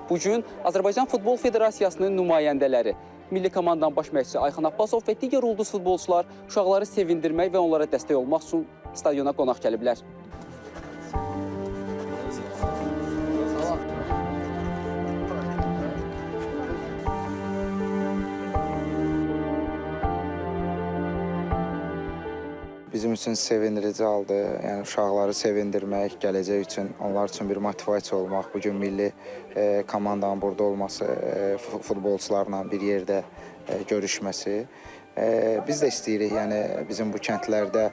Bugün Azərbaycan Futbol Federasiyasının nümayəndələri, milli komandanın baş məşqçisi Ayxan Abbasov və digər ulduz futbolçular uşaqları sevindirmək və onlara dəstək olmaq üçün stadiona qonaq gəliblər. Bizim üçün sevindirici haldır. Yəni uşaqları sevindirmək, gələcək üçün, onlar üçün bir motivasiya olmaq, bugün milli komandanın burada olması, futbolçularla bir yerdə görüşməsi. Biz də istəyirik, yəni bizim bu kəndlərdə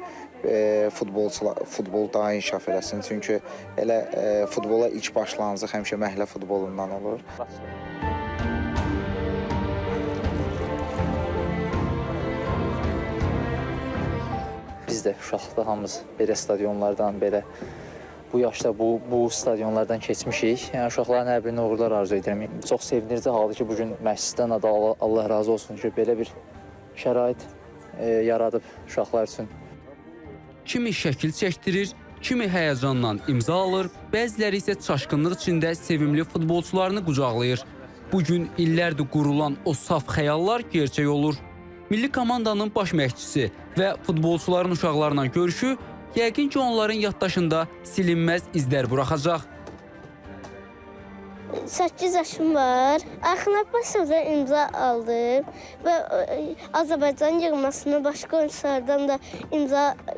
futbol daha inkişaf eləsin. Çünki elə futbola ilk başlanğıcı həmişə məhəllə futbolundan olur. Biz də uşaqlıqda hamımız belə stadionlardan, belə bu yaşda bu stadionlardan keçmişik. Yəni uşaqların hər birinə uğurlar arzu edirəm. Çox sevindirici haldır ki, bugün məşqçidən də Allah razı olsun ki, belə bir şərait yaradıb uşaqlar üçün. Kimi şəkil çəkdirir, kimi həyəcanla imza alır, bəziləri isə çaşqınlıq içində sevimli futbolçularını qucaqlayır. Bugün illərdir qurulan o saf xəyallar gerçək olur. Milli komandanın baş məşqçisi və futbolçuların uşaqlarla görüşü yəqin ki, onların yaddaşında silinməz izlər buraxacaq. 8 yaşım var. Ayxan Abbasovda imza aldım və Azərbaycan yığmasını başqa oyunculardan da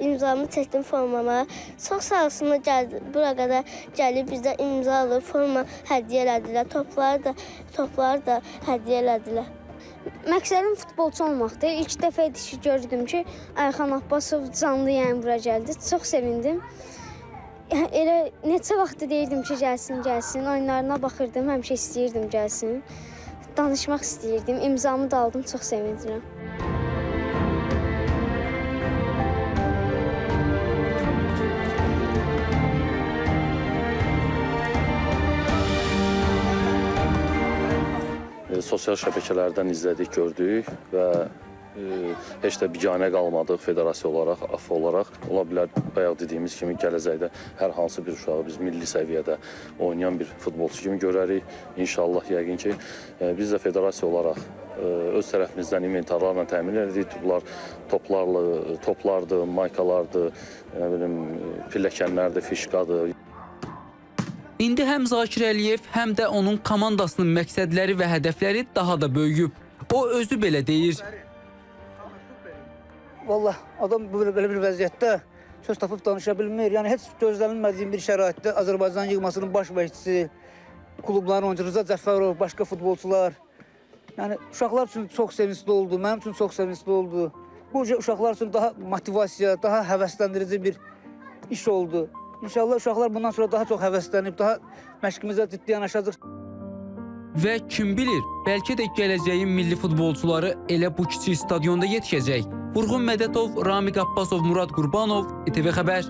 imzamı çəkdim formama. Çox sağ olsunlar, bura qədər gəlib bizdə imza alıb, forma hədiyyə elədilər, toplar da hədiyyə elədilər. Məqsədim futbolçu olmaqdır. İlk dəfə idi ki, gördüm ki, Ayxan Abbasov canlı yayın bura gəldi. Çox sevindim. Elə neçə vaxtı deyirdim ki, gəlsin. Oyunlarına baxırdım, həmişə istəyirdim gəlsin. Danışmaq istəyirdim, imzamı da aldım, çox sevindirəm. Sosial şəbəkələrdən izlədik, gördük və heç də biganə qalmadıq federasiya olaraq, AF olaraq. Ola bilər, bayaq dediyimiz kimi gələcəkdə hər hansı bir uşağı biz milli səviyyədə oynayan bir futbolçu kimi görərik. İnşallah yəqin ki, biz də federasiya olaraq öz tərəfimizdən inventarlarla təmin edirik. Toplardır, maykalardır, pilləkənlərdir, fişkadır. İndi həm Zakir Əliyev, həm də onun komandasının məqsədləri və hədəfləri daha da böyüyüb. O özü belə deyir. Vallahi adam belə bir vəziyyətdə söz tapıb danışa bilmir. Yəni heç gözlənilmədiyim bir şəraitdə Azərbaycan yığmasının baş məşqçisi, klubların oyuncusu Rıza Cəfərov, başqa futbolçular. Yəni uşaqlar üçün çox sevincli oldu, mənim üçün çox sevincli oldu. Bu uşaqlar üçün daha motivasiya, daha həvəsləndirici bir iş oldu. İnşallah uşaqlar bundan sonra daha çox həvəslənib, daha məşqimizə ciddi yanaşacaq. Və kim bilir, bəlkə də gələcəyin milli futbolçuları elə bu kiçik stadionda yetişəcək. Vurğun Mədətov, Ramiq Abbasov, Murad Qurbanov, İTV Xəbər.